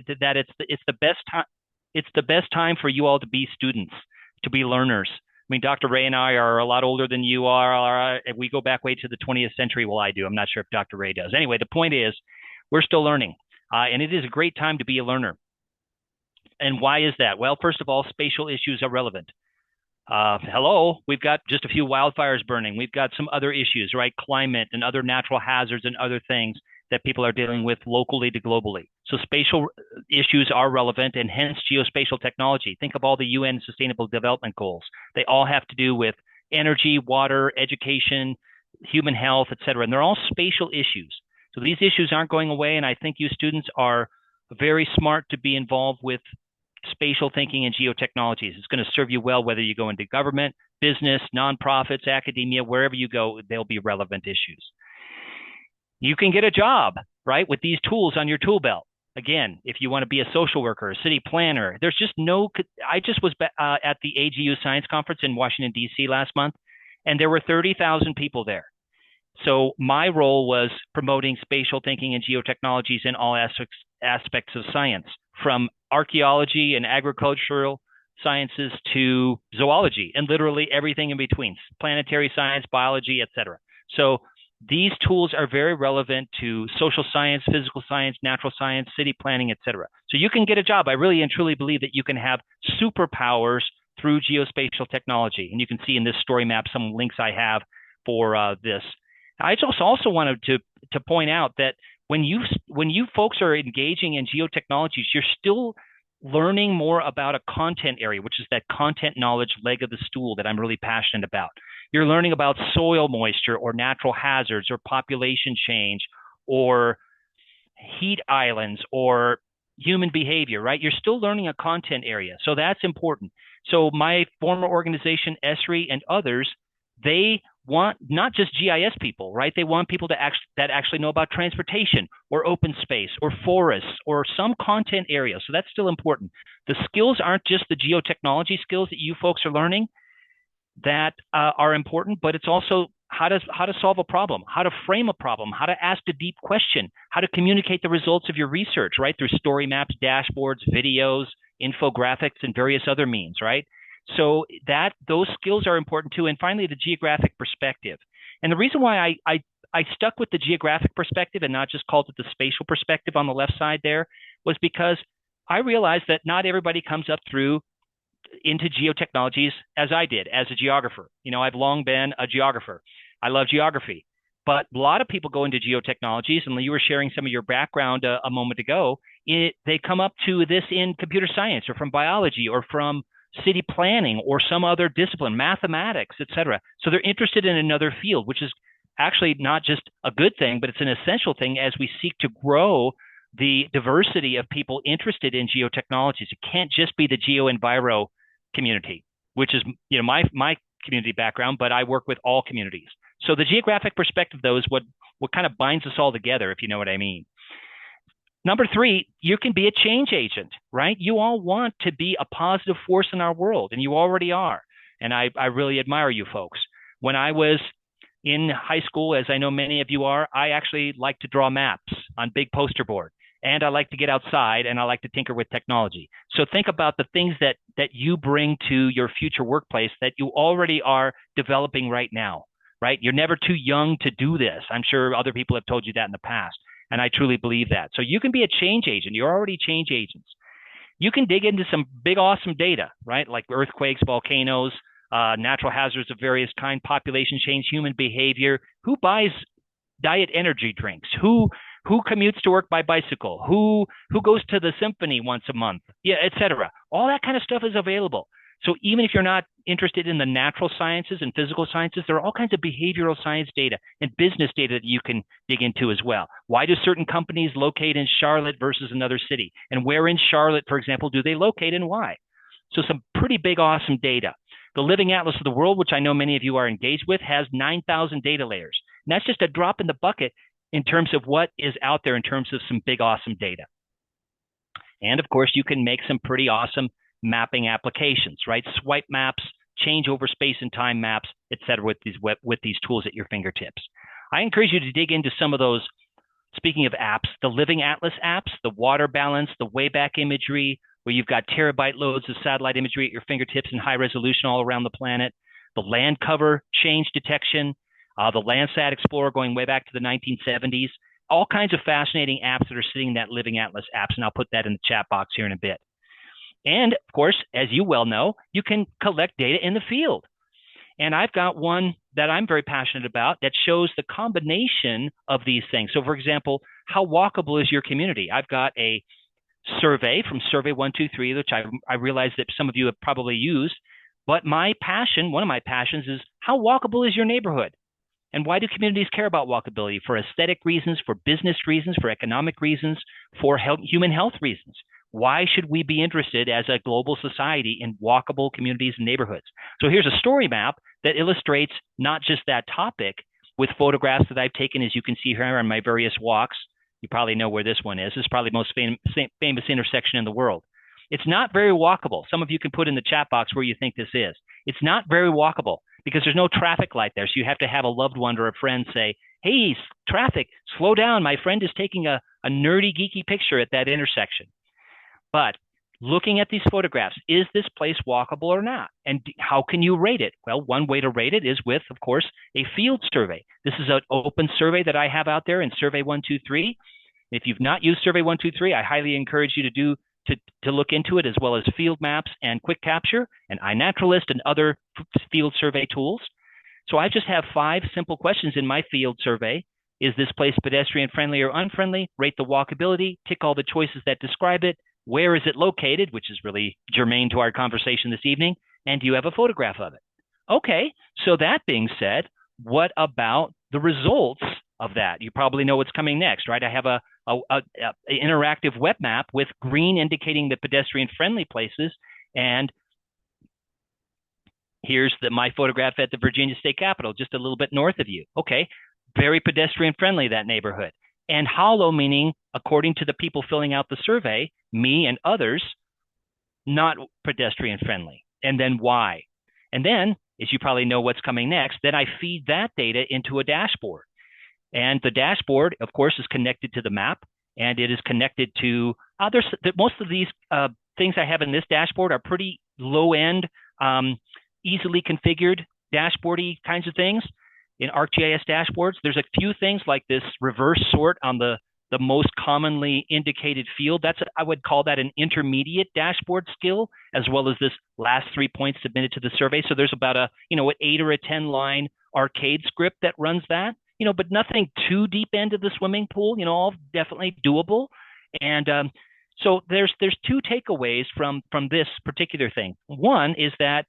that it's the best time. It's the best time for you all to be students, to be learners. I mean, Dr. Ray and I are a lot older than you are. We go back way to the 20th century. Well, I do. I'm not sure if Dr. Ray does. Anyway, the point is, we're still learning, and it is a great time to be a learner. And why is that? Well, first of all, spatial issues are relevant. Hello, we've got just a few wildfires burning. We've got some other issues, right? Climate and other natural hazards and other things that people are dealing with locally to globally. So spatial issues are relevant, and hence geospatial technology. Think of all the UN Sustainable Development Goals. They all have to do with energy, water, education, human health, et cetera. And they're all spatial issues. So these issues aren't going away, and I think you students are very smart to be involved with spatial thinking and geotechnologies. It's going to serve you well whether you go into government, business, nonprofits, academia, wherever you go, they'll be relevant issues. You can get a job, right, with these tools on your tool belt. Again, if you want to be a social worker, a city planner, there's just no, I just was at the AGU Science Conference in Washington, D.C. last month, and there were 30,000 people there. So my role was promoting spatial thinking and geotechnologies in all aspects of science, from archaeology and agricultural sciences to zoology and literally everything in between, planetary science, biology, et cetera. So these tools are very relevant to social science, physical science, natural science, city planning, et cetera. So you can get a job. I really and truly believe that you can have superpowers through geospatial technology. And you can see in this story map some links I have for this. I just also wanted to point out that when you folks are engaging in geotechnologies, you're still learning more about a content area, which is that content knowledge leg of the stool that I'm really passionate about. You're learning about soil moisture or natural hazards or population change or heat islands or human behavior, right? You're still learning a content area. So that's important. So my former organization, ESRI, and others, they want not just GIS people, right? They want people that actually know about transportation or open space or forests or some content area. So that's still important. The skills aren't just the geotechnology skills that you folks are learning that are important, but it's also how to solve a problem, how to frame a problem, how to ask a deep question, how to communicate the results of your research, right? Through story maps, dashboards, videos, infographics, and various other means, right? So those skills are important too. And finally, the geographic perspective. And the reason why I stuck with the geographic perspective and not just called it the spatial perspective on the left side there was because I realized that not everybody comes up through into geotechnologies as I did as a geographer. You know, I've long been a geographer. I love geography, but a lot of people go into geotechnologies, and you were sharing some of your background a moment ago. They come up to this in computer science or from biology or from city planning or some other discipline, mathematics, et cetera. So they're interested in another field, which is actually not just a good thing, but it's an essential thing as we seek to grow the diversity of people interested in geotechnologies. It can't just be the geo-enviro community, which is, you know, my community background, but I work with all communities. So the geographic perspective, though, is what kind of binds us all together, if you know what I mean. Number three, you can be a change agent, right? You all want to be a positive force in our world, and you already are. And I really admire you folks. When I was in high school, as I know many of you are, I actually like to draw maps on big poster board. And I like to get outside, and I like to tinker with technology. So think about the things that you bring to your future workplace that you already are developing right now, right? You're never too young to do this. I'm sure other people have told you that in the past, and I truly believe that. So you can be a change agent. You're already change agents. You can dig into some big, awesome data, right? Like earthquakes, volcanoes, natural hazards of various kinds, population change, human behavior. Who buys diet energy drinks? Who commutes to work by bicycle? Who goes to the symphony once a month? Yeah, et cetera. All that kind of stuff is available. So even if you're not interested in the natural sciences and physical sciences, there are all kinds of behavioral science data and business data that you can dig into as well. Why do certain companies locate in Charlotte versus another city? And where in Charlotte, for example, do they locate and why? So some pretty big, awesome data. The Living Atlas of the World, which I know many of you are engaged with, has 9,000 data layers. And that's just a drop in the bucket in terms of what is out there in terms of some big, awesome data. And of course, you can make some pretty awesome mapping applications, right? Swipe maps, change over space and time maps, et cetera, with these tools at your fingertips. I encourage you to dig into some of those Speaking of apps, the Living Atlas apps, the water balance, the Wayback imagery, where you've got terabyte loads of satellite imagery at your fingertips in high resolution all around the planet, the land cover change detection, the Landsat Explorer going way back to the 1970s, all kinds of fascinating apps that are sitting in that Living Atlas apps, and I'll put that in the chat box here in a bit. And of course, as you well know, you can collect data in the field. And I've got one that I'm very passionate about that shows the combination of these things. So for example, how walkable is your community? I've got a survey from Survey 123, which I realize that some of you have probably used. But my passion, one of my passions, is how walkable is your neighborhood? And why do communities care about walkability? For aesthetic reasons, for business reasons, for economic reasons, for human health reasons. Why should we be interested as a global society in walkable communities and neighborhoods? So here's a story map that illustrates not just that topic with photographs that I've taken, as you can see here on my various walks. You probably know where this one is. This is probably the most famous intersection in the world. It's not very walkable. Some of you can put in the chat box where you think this is. It's not very walkable because there's no traffic light there. So you have to have a loved one or a friend say, hey, traffic, slow down. My friend is taking a nerdy, geeky picture at that intersection. But looking at these photographs, is this place walkable or not? And how can you rate it? Well, one way to rate it is with, of course, a field survey. This is an open survey that I have out there in Survey 123. If you've not used Survey 123, I highly encourage you to look into it, as well as field maps and quick capture and iNaturalist and other field survey tools. So I just have 5 simple questions in my field survey. Is this place pedestrian friendly or unfriendly? Rate the walkability, tick all the choices that describe it. Where is it located, which is really germane to our conversation this evening, and do you have a photograph of it? Okay, so that being said, what about the results of that? You probably know what's coming next, right? I have a interactive web map with green indicating the pedestrian-friendly places, and here's my photograph at the Virginia State Capitol, just a little bit north of you. Okay, very pedestrian-friendly, that neighborhood. And hollow, meaning, according to the people filling out the survey, me and others, not pedestrian friendly. And then why? And then, as you probably know what's coming next, then I feed that data into a dashboard. And the dashboard, of course, is connected to the map, and it is connected to others. Most of these things I have in this dashboard are pretty low end, easily configured dashboardy kinds of things. In ArcGIS dashboards, there's a few things like this reverse sort on the most commonly indicated field. I would call that an intermediate dashboard skill, as well as this last 3 points submitted to the survey. So there's about an 8 or a 10 line arcade script that runs that, but nothing too deep into the swimming pool, all definitely doable. And so there's 2 takeaways from this particular thing. One is that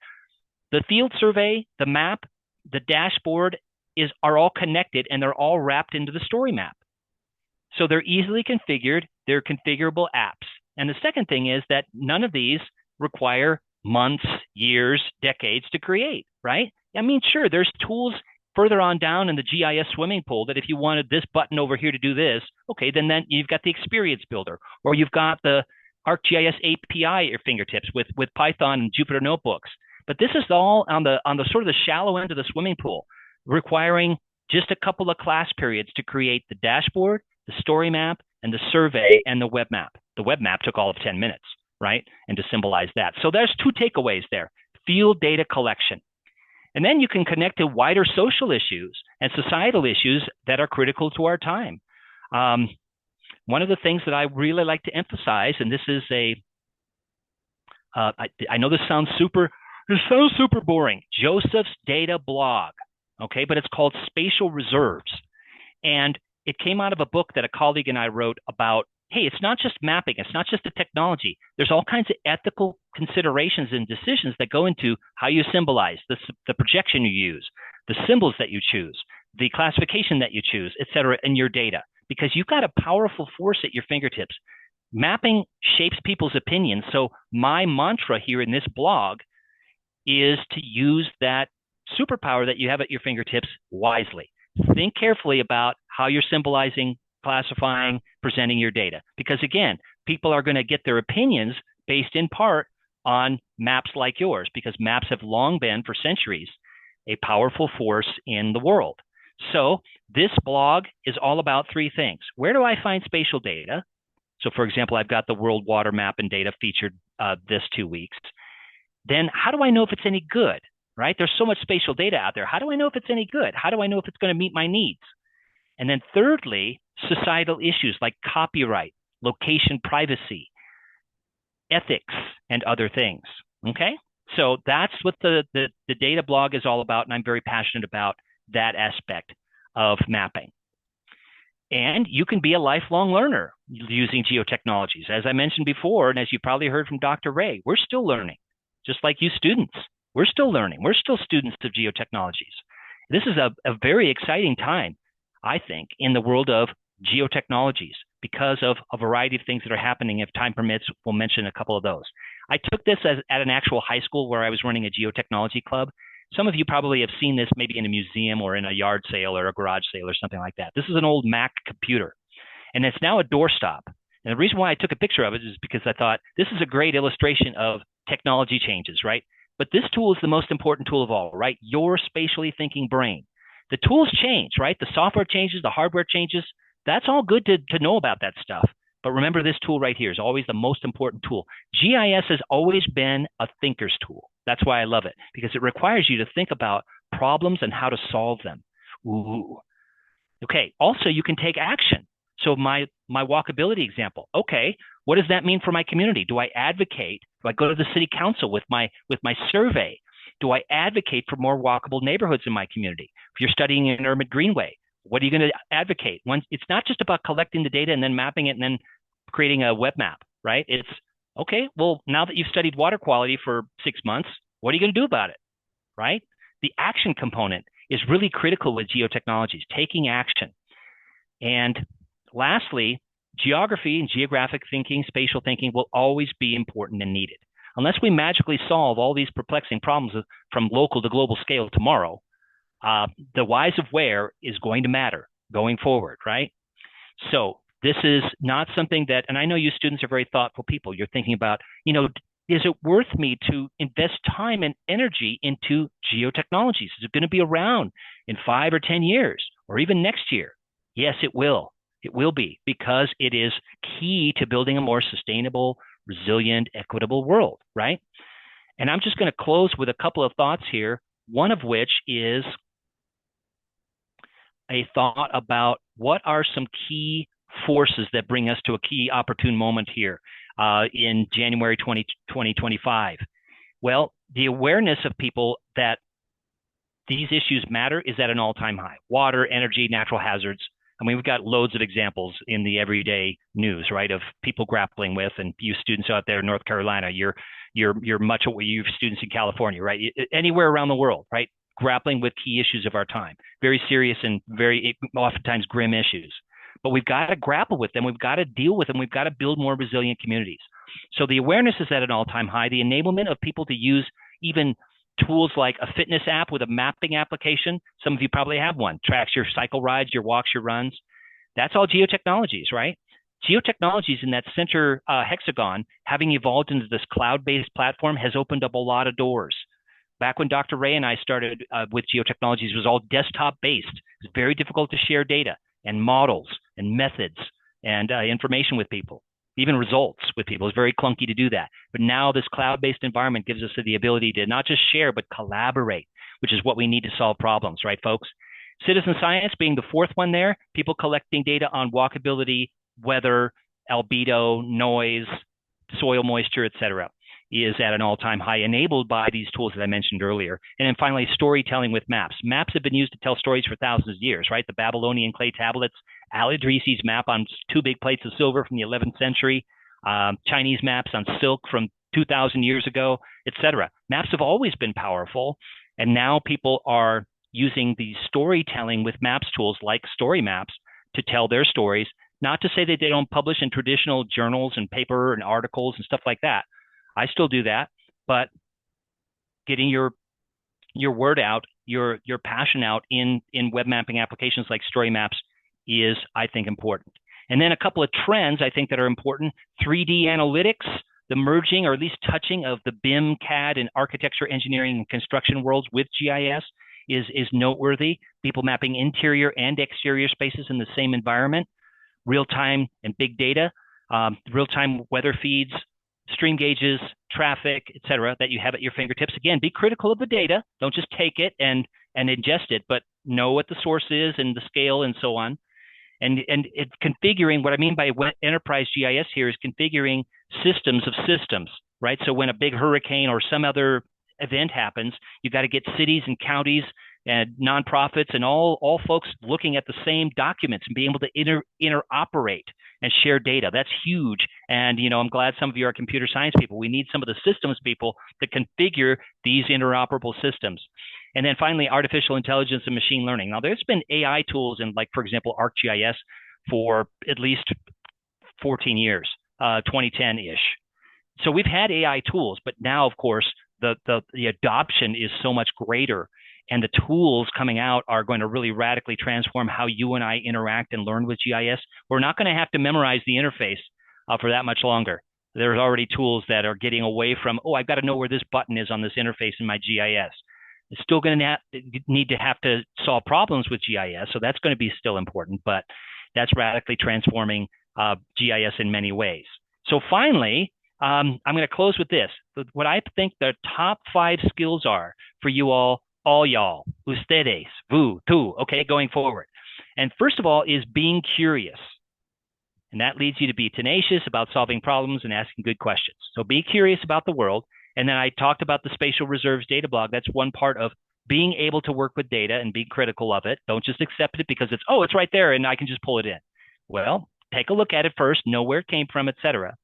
the field survey, the map, the dashboard are all connected, and they're all wrapped into the story map. So they're easily configured. They're configurable apps. And the second thing is that none of these require months, years, decades to create, right? I mean, sure, there's tools further on down in the GIS swimming pool that if you wanted this button over here to do this, okay, then you've got the experience builder, or you've got the ArcGIS API at your fingertips with Python and Jupyter notebooks. But this is all on the sort of the shallow end of the swimming pool, requiring just a couple of class periods to create the dashboard, the story map, and the survey, and the web map. The web map took all of 10 minutes, right? And to symbolize that. So there's 2 takeaways there. Field data collection. And then you can connect to wider social issues and societal issues that are critical to our time. One of the things that I really like to emphasize, and this is I know this sounds super boring, Joseph's data blog. Okay, but it's called Spatial Reserves. And it came out of a book that a colleague and I wrote about, hey, it's not just mapping, it's not just the technology. There's all kinds of ethical considerations and decisions that go into how you symbolize, the projection you use, the symbols that you choose, the classification that you choose, et cetera, in your data. Because you've got a powerful force at your fingertips. Mapping shapes people's opinions. So my mantra here in this blog is to use that superpower that you have at your fingertips wisely. Think carefully about how you're symbolizing, classifying, presenting your data. Because again, people are going to get their opinions based in part on maps like yours, because maps have long been, for centuries, a powerful force in the world. So this blog is all about three things. Where do I find spatial data? So for example, I've got the world water map and data featured this 2 weeks. Then how do I know if it's any good, right? There's so much spatial data out there. How do I know if it's any good? How do I know if it's going to meet my needs? And then thirdly, societal issues like copyright, location privacy, ethics, and other things. Okay? So that's what the data blog is all about, and I'm very passionate about that aspect of mapping. And you can be a lifelong learner using geotechnologies. As I mentioned before, and as you probably heard from Dr. Ray, we're still learning, just like you students. We're still learning. We're still students of geotechnologies. This is a very exciting time, I think, in the world of geotechnologies because of a variety of things that are happening. If time permits, we'll mention a couple of those. I took this at an actual high school where I was running a geotechnology club. Some of you probably have seen this maybe in a museum or in a yard sale or a garage sale or something like that. This is an old Mac computer, and it's now a doorstop. And the reason why I took a picture of it is because I thought this is a great illustration of technology changes, right? But this tool is the most important tool of all, right? Your spatially thinking brain. The tools change, right? The software changes, the hardware changes. That's all good to know about that stuff. But remember, this tool right here is always the most important tool. GIS has always been a thinker's tool. That's why I love it, because it requires you to think about problems and how to solve them. Ooh. Okay, also you can take action. So my walkability example, okay, what does that mean for my community? Do I advocate? Do I go to the city council with my survey? Do I advocate for more walkable neighborhoods in my community? If you're studying an urban greenway, what are you going to advocate? It's not just about collecting the data and then mapping it and then creating a web map, right? It's, okay, well, now that you've studied water quality for 6 months, what are you going to do about it, right? The action component is really critical with geotechnologies, taking action. And lastly, geography and geographic thinking, spatial thinking will always be important and needed. Unless we magically solve all these perplexing problems from local to global scale tomorrow, the whys of where is going to matter going forward, right? So this is not something that, and I know you students are very thoughtful people. You're thinking about, is it worth me to invest time and energy into geotechnologies? Is it going to be around in 5 or 10 years or even next year? Yes, it will. It will be, because it is key to building a more sustainable, resilient, equitable world, right? And I'm just going to close with a couple of thoughts here, one of which is a thought about what are some key forces that bring us to a key opportune moment here in January 2025. Well, the awareness of people that these issues matter is at an all-time high. Water, energy, natural hazards. I mean, we've got loads of examples in the everyday news, right, of people grappling with, and you students out there in North Carolina, you're much aware, you students in California, right, anywhere around the world, right, grappling with key issues of our time, very serious and very oftentimes grim issues. But we've got to grapple with them. We've got to deal with them. We've got to build more resilient communities. So the awareness is at an all-time high. The enablement of people to use even tools like a fitness app with a mapping application. Some of you probably have one. Tracks your cycle rides, your walks, your runs. That's all geotechnologies, right? Geotechnologies in that center hexagon, having evolved into this cloud-based platform, has opened up a lot of doors. Back when Dr. Ray and I started with geotechnologies, it was all desktop-based. It was very difficult to share data and models and methods and information with people, even results with people. It's very clunky to do that. But now this cloud-based environment gives us the ability to not just share, but collaborate, which is what we need to solve problems, right, folks? Citizen science being the fourth one there, people collecting data on walkability, weather, albedo, noise, soil moisture, et cetera, is at an all-time high, enabled by these tools that I mentioned earlier. And then finally, storytelling with maps. Maps have been used to tell stories for thousands of years, right? The Babylonian clay tablets, Al-Idrisi's map on 2 big plates of silver from the 11th century, Chinese maps on silk from 2,000 years ago, etc. Maps have always been powerful, and now people are using the storytelling with maps tools like story maps to tell their stories. Not to say that they don't publish in traditional journals and paper and articles and stuff like that. I still do that, but getting your word out, your passion out in web mapping applications like story maps is, I think, important. And then a couple of trends I think that are important: 3D analytics, the merging or at least touching of the BIM, CAD, and architecture, engineering, and construction worlds with GIS is noteworthy. People mapping interior and exterior spaces in the same environment, real time and big data, real time weather feeds, stream gauges, traffic, et cetera, that you have at your fingertips. Again, be critical of the data. Don't just take it and ingest it, but know what the source is and the scale and so on. And it's configuring, what I mean by enterprise GIS here is configuring systems of systems, right? So when a big hurricane or some other event happens, you got to get cities and counties and nonprofits and all folks looking at the same documents and being able to interoperate and share data. That's huge. And, I'm glad some of you are computer science people. We need some of the systems people to configure these interoperable systems. And then finally, artificial intelligence and machine learning. Now, there's been AI tools in, like, for example, ArcGIS for at least 14 years, 2010-ish. So we've had AI tools, but now, of course, the adoption is so much greater. And the tools coming out are going to really radically transform how you and I interact and learn with GIS. We're not going to have to memorize the interface for that much longer. There's already tools that are getting away from, I've got to know where this button is on this interface in my GIS. It's still going to need to have to solve problems with GIS, so that's going to be still important, but that's radically transforming GIS in many ways. So finally, I'm going to close with this. What I think the top 5 skills are for you all y'all, ustedes, vous, tú, okay, going forward. And first of all is being curious. And that leads you to be tenacious about solving problems and asking good questions. So be curious about the world. And then I talked about the spatial reserves data blog. That's one part of being able to work with data and be critical of it. Don't just accept it because it's right there and I can just pull it in. Well, take a look at it first, know where it came from, et cetera.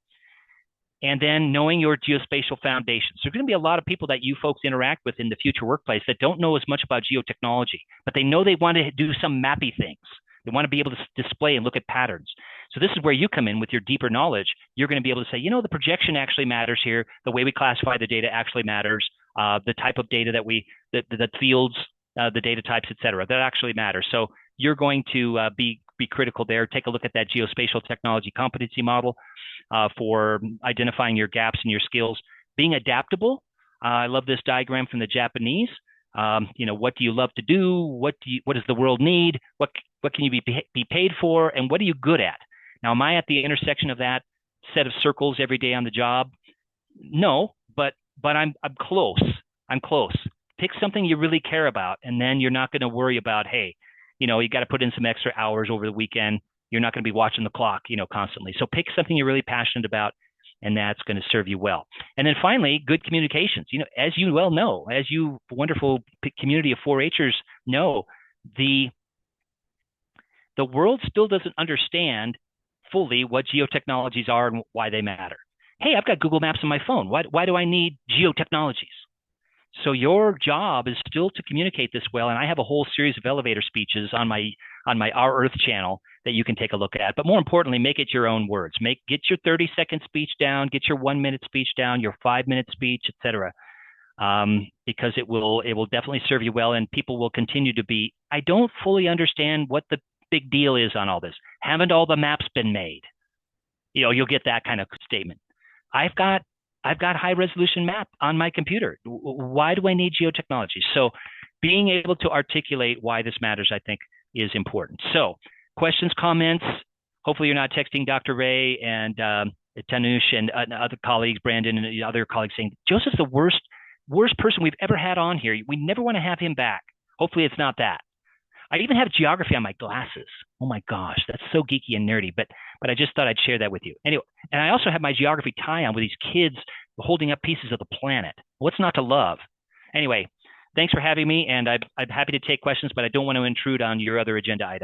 And then knowing your geospatial foundations. There's going to be a lot of people that you folks interact with in the future workplace that don't know as much about geotechnology, but they know they want to do some mappy things. They want to be able to display and look at patterns. So this is where you come in with your deeper knowledge. You're going to be able to say, the projection actually matters here. The way we classify the data actually matters. The type of data that the fields, the data types, et cetera, that actually matters. So you're going to be critical there. Take a look at that geospatial technology competency model for identifying your gaps and your skills. Being adaptable. I love this diagram from the Japanese. What do you love to do? What does the world need? What can you be paid for? And what are you good at? Now, am I at the intersection of that set of circles every day on the job? No, but I'm close. I'm close. Pick something you really care about, and then you're not going to worry about, hey, you got to put in some extra hours over the weekend. You're not going to be watching the clock, constantly. So pick something you're really passionate about, and that's going to serve you well. And then finally, good communications. As you well know, as you wonderful community of 4-Hers know, the world still doesn't understand fully what geotechnologies are and why they matter. Hey, I've got Google Maps on my phone. Why do I need geotechnologies? So your job is still to communicate this well. And I have a whole series of elevator speeches on my Our Earth channel that you can take a look at. But more importantly, make it your own words. Get your 30-second speech down, get your 1-minute speech down, your 5-minute speech, et cetera. Because it will definitely serve you well, and people will continue to be, I don't fully understand what the big deal is on all this. Haven't all the maps been made? You'll get that kind of statement. I've got high resolution map on my computer. Why do I need geotechnology? So being able to articulate why this matters, I think, is important. So questions, comments. Hopefully you're not texting Dr. Ray and Tanush and other colleagues, Brandon and other colleagues, saying, Joseph's the worst person we've ever had on here. We never want to have him back. Hopefully it's not that. I even have geography on my glasses. Oh my gosh, that's so geeky and nerdy, but I just thought I'd share that with you. Anyway, and I also have my geography tie on with these kids holding up pieces of the planet. What's not to love? Anyway, thanks for having me, and I'm happy to take questions, but I don't want to intrude on your other agenda items.